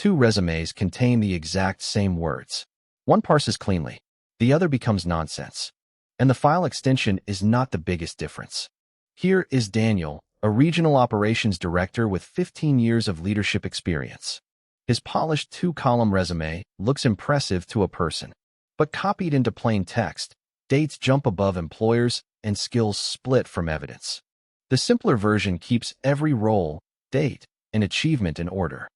Two resumes contain the exact same words. One parses cleanly, the other becomes nonsense. And the file extension is not the biggest difference. Here is Daniel, a regional operations director with 15 years of leadership experience. His polished two-column resume looks impressive to a person, but copied into plain text, dates jump above employers and skills split from evidence. The simpler version keeps every role, date, and achievement in order.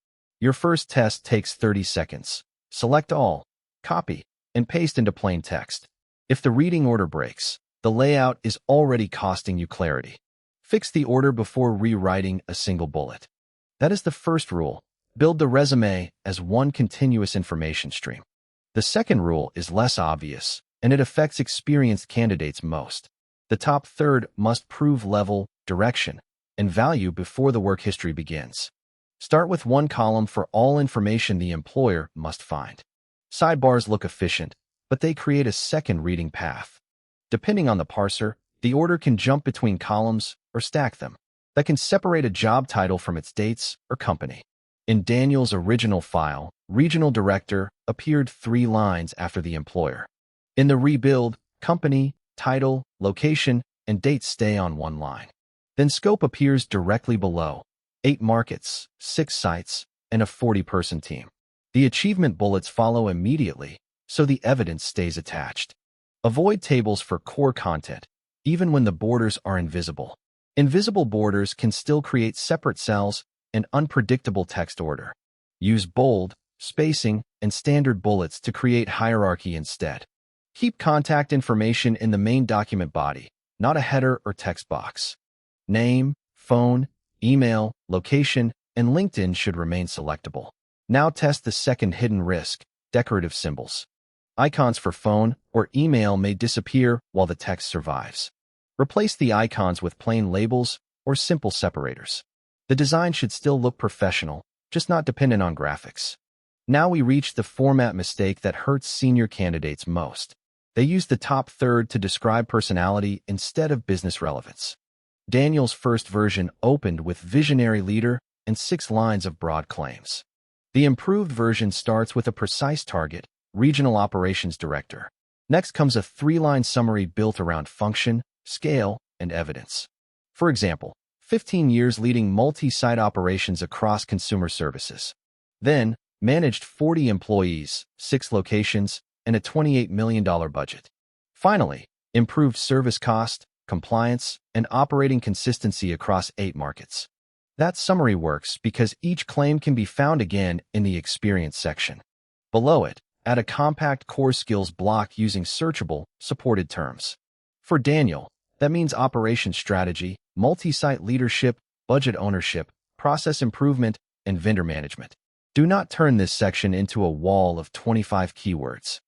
Your first test takes 30 seconds. Select all, copy, and paste into plain text. If the reading order breaks, the layout is already costing you clarity. Fix the order before rewriting a single bullet. That is the first rule. Build the resume as one continuous information stream. The second rule is less obvious, and it affects experienced candidates most. The top third must prove level, direction, and value before the work history begins. Start with one column for all information the employer must find. Sidebars look efficient, but they create a second reading path. Depending on the parser, the order can jump between columns or stack them. That can separate a job title from its dates or company. In Daniel's original file, Regional Director appeared 3 lines after the employer. In the rebuild, company, title, location, and dates stay on 1 line. Then scope appears directly below. 8 markets, 6 sites, and a 40-person team. The achievement bullets follow immediately, so the evidence stays attached. Avoid tables for core content, even when the borders are invisible. Invisible borders can still create separate cells and unpredictable text order. Use bold, spacing, and standard bullets to create hierarchy instead. Keep contact information in the main document body, not a header or text box. Name, phone, email, location, and LinkedIn should remain selectable. Now test the second hidden risk, decorative symbols. Icons for phone or email may disappear while the text survives. Replace the icons with plain labels or simple separators. The design should still look professional, just not dependent on graphics. Now we reach the format mistake that hurts senior candidates most. They use the top third to describe personality instead of business relevance. Daniel's first version opened with visionary leader and 6 lines of broad claims. The improved version starts with a precise target, regional operations director. Next comes a 3-line summary built around function, scale, and evidence. For example, 15 years leading multi-site operations across consumer services. Then, managed 40 employees, 6 locations, and a $28 million budget. Finally, improved service cost, compliance, and operating consistency across 8 markets. That summary works because each claim can be found again in the experience section. Below it, add a compact core skills block using searchable, supported terms. For Daniel, that means operations strategy, multi-site leadership, budget ownership, process improvement, and vendor management. Do not turn this section into a wall of 25 keywords.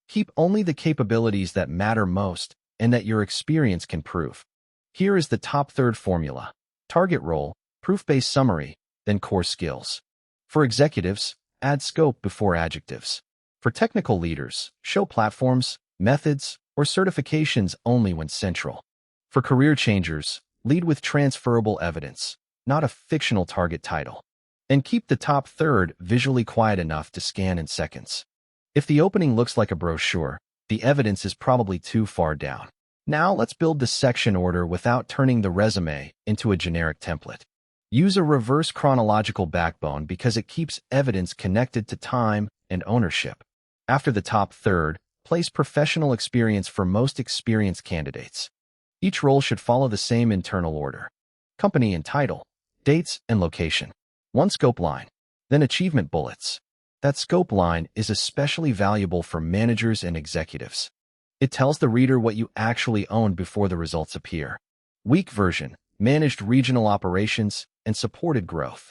Keep only the capabilities that matter most and that your experience can prove. Here is the top third formula. Target role, proof-based summary, then core skills. For executives, add scope before adjectives. For technical leaders, show platforms, methods, or certifications only when central. For career changers, lead with transferable evidence, not a fictional target title. And keep the top third visually quiet enough to scan in seconds. If the opening looks like a brochure, the evidence is probably too far down. Now let's build the section order without turning the resume into a generic template. Use a reverse chronological backbone because it keeps evidence connected to time and ownership. After the top third, place professional experience for most experienced candidates. Each role should follow the same internal order. Company and title, dates and location. 1 scope line, then achievement bullets. That scope line is especially valuable for managers and executives. It tells the reader what you actually own before the results appear. Weak version, managed regional operations and supported growth.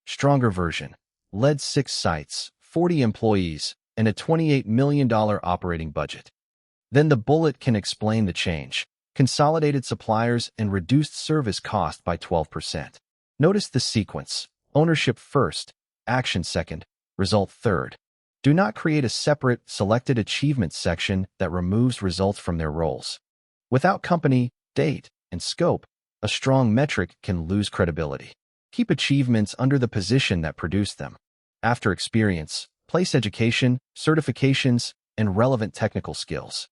Stronger version, led 6 sites, 40 employees, and a $28 million operating budget. Then the bullet can explain the change. Consolidated suppliers and reduced service cost by 12%. Notice the sequence. Ownership first, action second, result third. Do not create a separate, selected achievements section that removes results from their roles. Without company, date, and scope, a strong metric can lose credibility. Keep achievements under the position that produced them. After experience, place education, certifications, and relevant technical skills.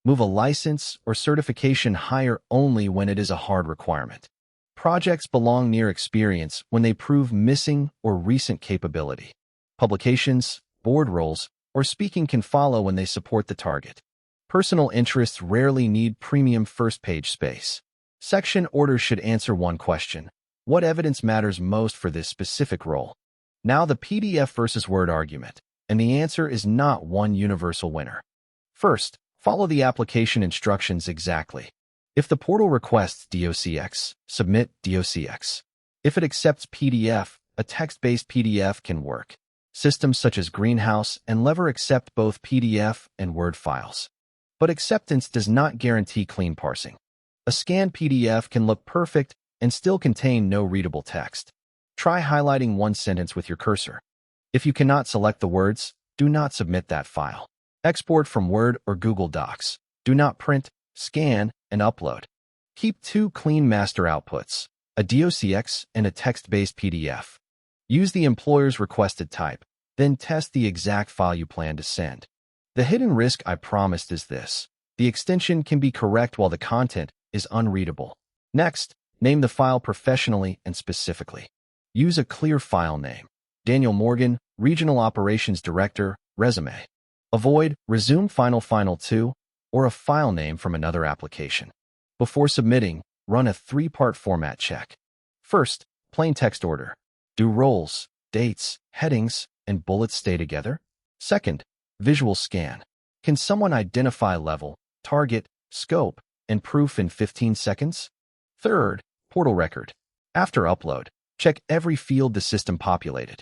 Move a license or certification higher only when it is a hard requirement. Projects belong near experience when they prove missing or recent capability. Publications, board roles, or speaking can follow when they support the target. Personal interests rarely need premium first-page space. Section orders should answer one question: what evidence matters most for this specific role? Now the PDF versus Word argument, and the answer is not one universal winner. First, follow the application instructions exactly. If the portal requests docx, submit docx. If it accepts PDF, a text-based PDF can work. Systems such as Greenhouse and Lever accept both PDF and Word files. But acceptance does not guarantee clean parsing. A scanned PDF can look perfect and still contain no readable text. Try highlighting one sentence with your cursor. If you cannot select the words, do not submit that file. Export from Word or Google Docs. Do not print, scan, and upload. Keep two clean master outputs, a docx and a text-based PDF. Use the employer's requested type, then test the exact file you plan to send. The hidden risk I promised is this: the extension can be correct while the content is unreadable. Next, name the file professionally and specifically. Use a clear file name. Daniel Morgan, Regional Operations Director, Resume. Avoid resume final 2 or a file name from another application. Before submitting, run a 3-part format check. First, plain text order. Do roles, dates, headings, and bullets stay together? Second, visual scan. Can someone identify level, target, scope, and proof in 15 seconds? Third, portal record. After upload, check every field the system populated.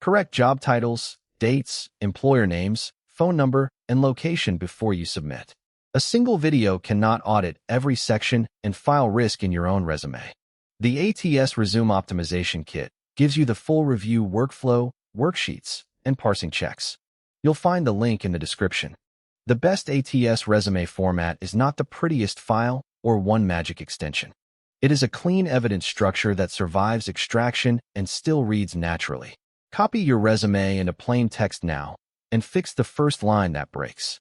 Correct job titles, dates, employer names, phone number, and location before you submit. A single video cannot audit every section and file risk in your own resume. The ATS Resume Optimization Kit gives you the full review workflow, worksheets, and parsing checks. You'll find the link in the description. The best ATS resume format is not the prettiest file or one magic extension. It is a clean evidence structure that survives extraction and still reads naturally. Copy your resume into plain text now and fix the first line that breaks.